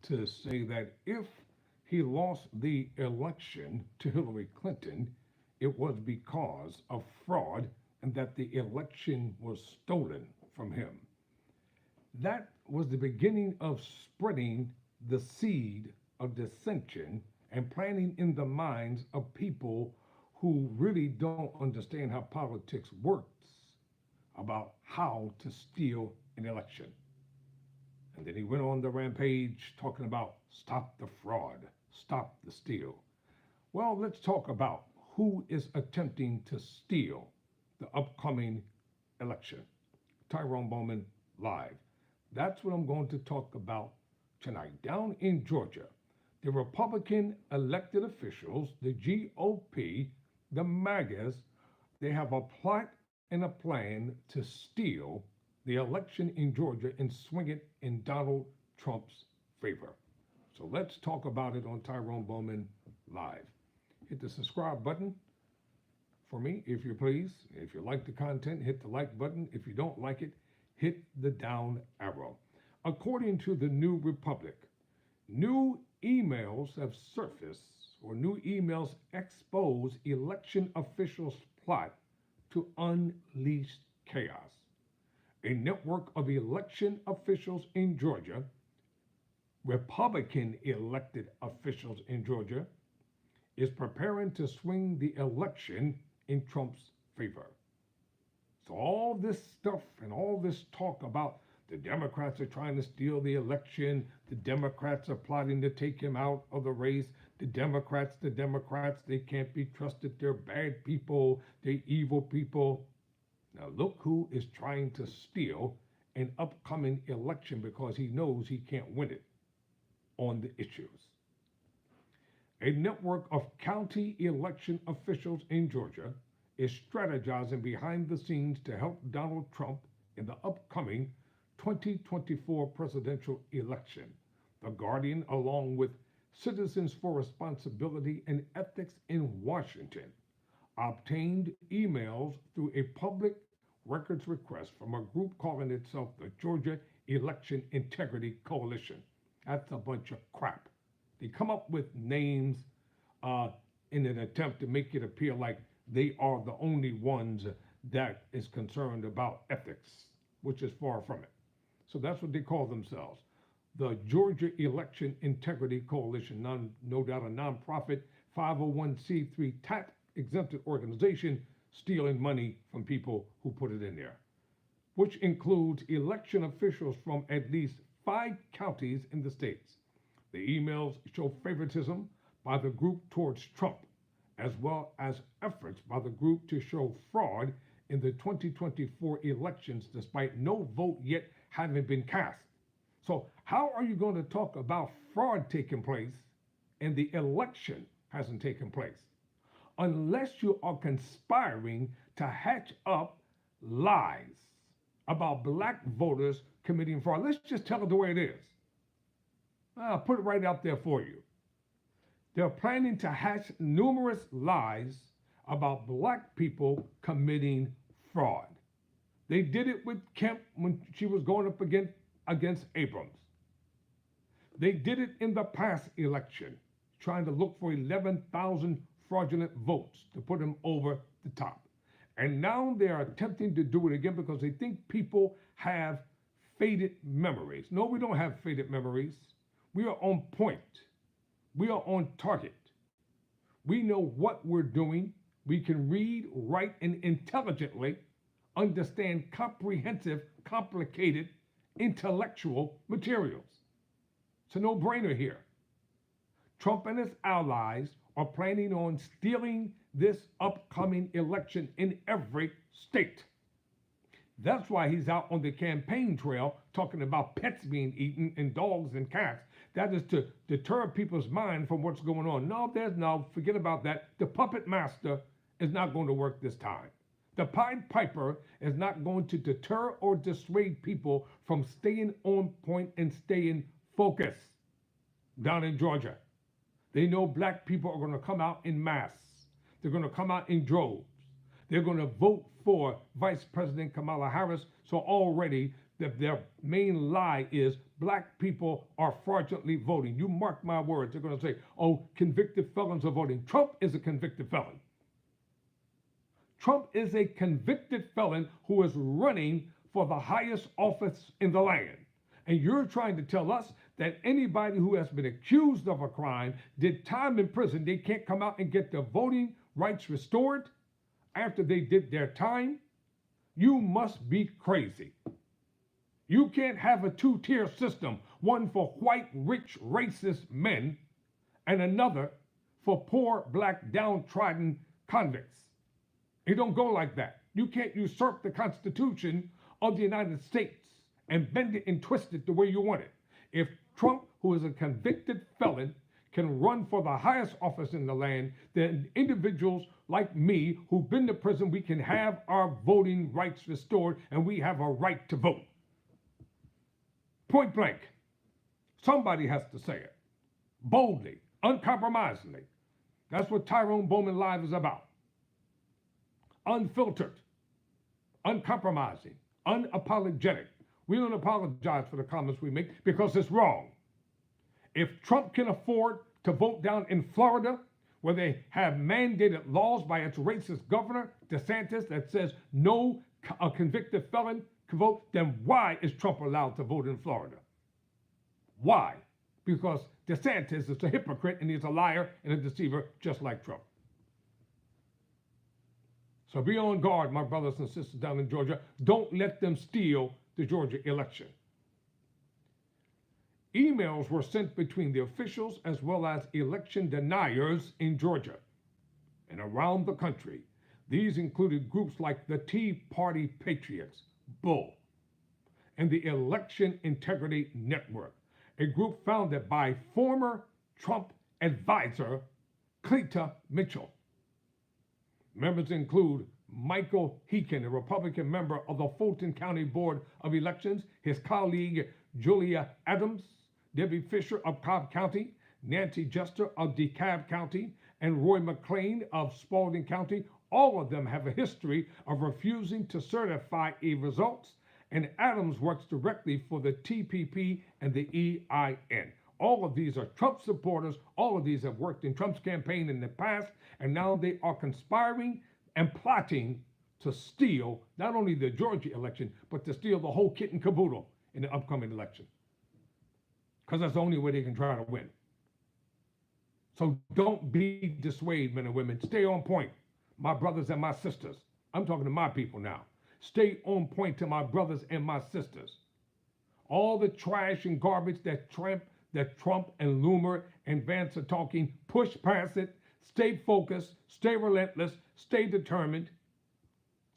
to say that if he lost the election to Hillary Clinton, it was because of fraud and that the election was stolen from him. That was the beginning of spreading the seed of dissension and planting in the minds of people who really don't understand how politics works about how to steal an election. And then he went on the rampage talking about stop the fraud, stop the steal. Well, let's talk about who is attempting to steal the upcoming election. Tyrone Bowman live. That's what I'm going to talk about tonight. Down in Georgia, the Republican elected officials, the GOP, the MAGAs, they have a plot and a plan to steal the election in Georgia and swing it in Donald Trump's favor. So let's talk about it on Tyrone Bowman live. Hit the subscribe button for me, if you please. If you like the content, hit the like button. If you don't like it, hit the down arrow. According to the New Republic, new emails have surfaced, or new emails expose election officials' plot to unleash chaos. A network of election officials in Georgia, Republican elected officials in Georgia, is preparing to swing the election in Trump's favor. So all this stuff and all this talk about the Democrats are trying to steal the election, the Democrats are plotting to take him out of the race, the Democrats, they can't be trusted, they're bad people, they're evil people. Now look who is trying to steal an upcoming election because he knows he can't win it on the issues. A network of county election officials in Georgia is strategizing behind the scenes to help Donald Trump in the upcoming 2024 presidential election. The Guardian, along with Citizens for Responsibility and Ethics in Washington, obtained emails through a public records request from a group calling itself the Georgia Election Integrity Coalition. That's a bunch of crap. They come up with names in an attempt to make it appear like they are the only ones that is concerned about ethics, which is far from it. So that's what they call themselves. The Georgia Election Integrity Coalition, no doubt a nonprofit 501c3 tax exempted organization stealing money from people who put it in there, which includes election officials from at least 5 counties in the states. The emails show favoritism by the group towards Trump, as well as efforts by the group to show fraud in the 2024 elections despite no vote yet having been cast. So how are you going to talk about fraud taking place and the election hasn't taken place? Unless you are conspiring to hatch up lies about black voters committing fraud. Let's just tell it the way it is. I'll put it right out there for you. They're planning to hatch numerous lies about black people committing fraud. They did it with Kemp when she was going up against Abrams. They did it in the past election, trying to look for 11,000 fraudulent votes to put him over the top. And now they are attempting to do it again because they think people have faded memories. No, we don't have faded memories. We are on point. We are on target. We know what we're doing. We can read, write, and intelligently understand comprehensive, complicated, intellectual materials. It's a no-brainer here. Trump and his allies are planning on stealing this upcoming election in every state. That's why he's out on the campaign trail talking about pets being eaten and dogs and cats. That is to deter people's mind from what's going on. No, forget about that. The puppet master is not going to work this time. The Pied Piper is not going to deter or dissuade people from staying on point and staying focused down in Georgia. They know black people are going to come out in mass. They're going to come out in droves. They're going to vote for Vice President Kamala Harris. So already their main lie is black people are fraudulently voting. You mark my words, they're going to say, oh, convicted felons are voting. Trump is a convicted felon. Trump is a convicted felon who is running for the highest office in the land. And you're trying to tell us that anybody who has been accused of a crime, did time in prison, they can't come out and get their voting rights restored after they did their time? You must be crazy. You can't have a two-tier system, one for white, rich, racist men, and another for poor, black, downtrodden convicts. It don't go like that. You can't usurp the Constitution of the United States and bend it and twist it the way you want it. If Trump, who is a convicted felon, can run for the highest office in the land, then individuals like me who've been to prison, we can have our voting rights restored and we have a right to vote. Point blank. Somebody has to say it. Boldly, uncompromisingly. That's what Tyrone Bowman Live is about. Unfiltered, uncompromising, unapologetic. We don't apologize for the comments we make because it's wrong. If Trump can afford to vote down in Florida, where they have mandated laws by its racist governor, DeSantis, that says no convicted felon can vote, then why is Trump allowed to vote in Florida? Why? Because DeSantis is a hypocrite and he's a liar and a deceiver just like Trump. So be on guard, my brothers and sisters down in Georgia. Don't let them steal the Georgia election. Emails were sent between the officials as well as election deniers in Georgia and around the country. These included groups like the Tea Party Patriots, Bull, and the Election Integrity Network, a group founded by former Trump advisor Cite Mitchell. Members include Michael Heekin, a Republican member of the Fulton County Board of Elections, his colleague Julia Adams, Debbie Fisher of Cobb County, Nancy Jester of DeKalb County, and Roy McLean of Spalding County. All of them have a history of refusing to certify results, and Adams works directly for the TPP and the EIN. All of these are Trump supporters. All of these have worked in Trump's campaign in the past, and now they are conspiring and plotting to steal not only the Georgia election, but to steal the whole kit and caboodle in the upcoming election. Because that's the only way they can try to win. So don't be dissuaded, men and women. Stay on point, my brothers and my sisters. I'm talking to my people now. Stay on point to my brothers and my sisters. All the trash and garbage that Trump and Loomer and Vance are talking, push past it, stay focused, stay relentless, stay determined.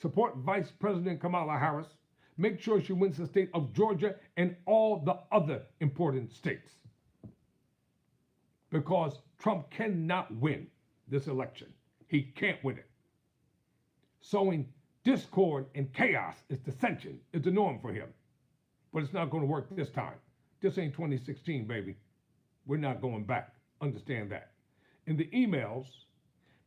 Support Vice President Kamala Harris. Make sure she wins the state of Georgia and all the other important states. Because Trump cannot win this election. He can't win it. Sowing discord and chaos is dissension, is the norm for him. But it's not going to work this time. This ain't 2016, baby. We're not going back. Understand that. In the emails,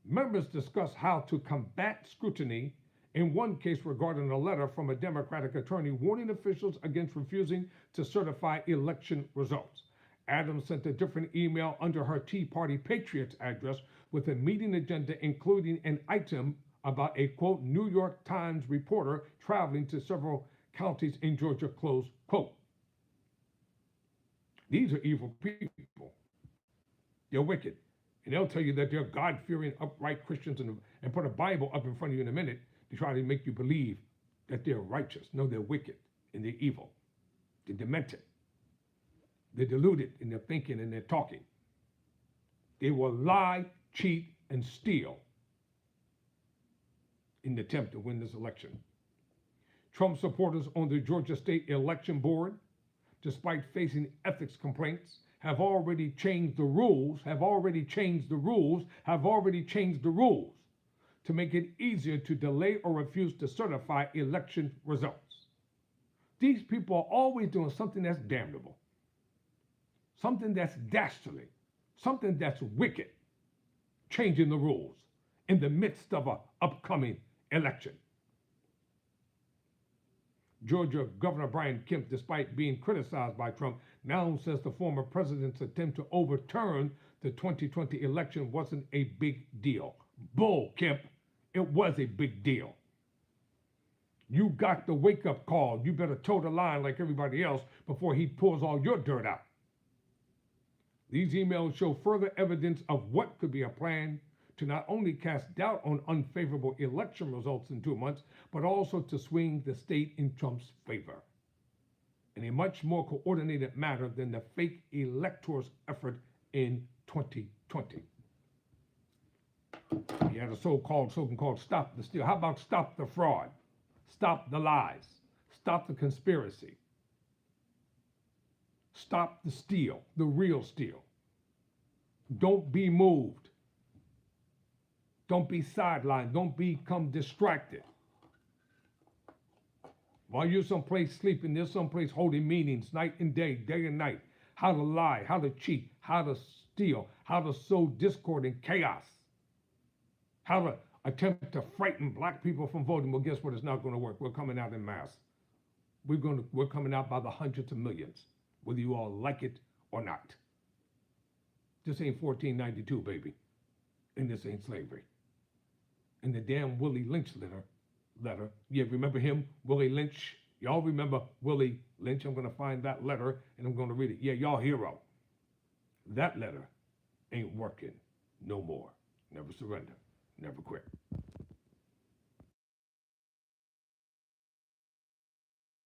members discuss how to combat scrutiny, in one case regarding a letter from a Democratic attorney warning officials against refusing to certify election results. Adams sent a different email under her Tea Party Patriots address with a meeting agenda including an item about a, quote, New York Times reporter traveling to several counties in Georgia, close quote. These are evil people. They're wicked. And they'll tell you that they're God-fearing, upright Christians and put a Bible up in front of you in a minute to try to make you believe that they're righteous. No, they're wicked and they're evil. They're demented. They're deluded in their thinking and their talking. They will lie, cheat, and steal in the attempt to win this election. Trump supporters on the Georgia State Election Board, despite facing ethics complaints, have already changed the rules to make it easier to delay or refuse to certify election results. These people are always doing something that's damnable, something that's dastardly, something that's wicked, changing the rules in the midst of an upcoming election. Georgia Governor Brian Kemp, despite being criticized by Trump, now says the former president's attempt to overturn the 2020 election wasn't a big deal. Bull, Kemp. It was a big deal. You got the wake-up call. You better toe the line like everybody else before he pulls all your dirt out. These emails show further evidence of what could be a plan to not only cast doubt on unfavorable election results in 2 months, but also to swing the state in Trump's favor in a much more coordinated manner than the fake electors' effort in 2020. You had a so-called stop the steal. How about stop the fraud? Stop the lies. Stop the conspiracy. Stop the steal, the real steal. Don't be moved. Don't be sidelined. Don't become distracted. While you're someplace sleeping, there's someplace holding meetings night and day and night. How to lie, how to cheat, how to steal, how to sow discord and chaos. How to attempt to frighten black people from voting. Well, guess what? It's not going to work. We're coming out in mass. We're coming out by the hundreds of millions, whether you all like it or not. This ain't 1492, baby. And this ain't slavery. And the damn Willie Lynch letter. Yeah, remember him? Willie Lynch? Y'all remember Willie Lynch? I'm going to find that letter and I'm going to read it. Yeah, y'all hero. That letter ain't working no more. Never surrender. Never quit.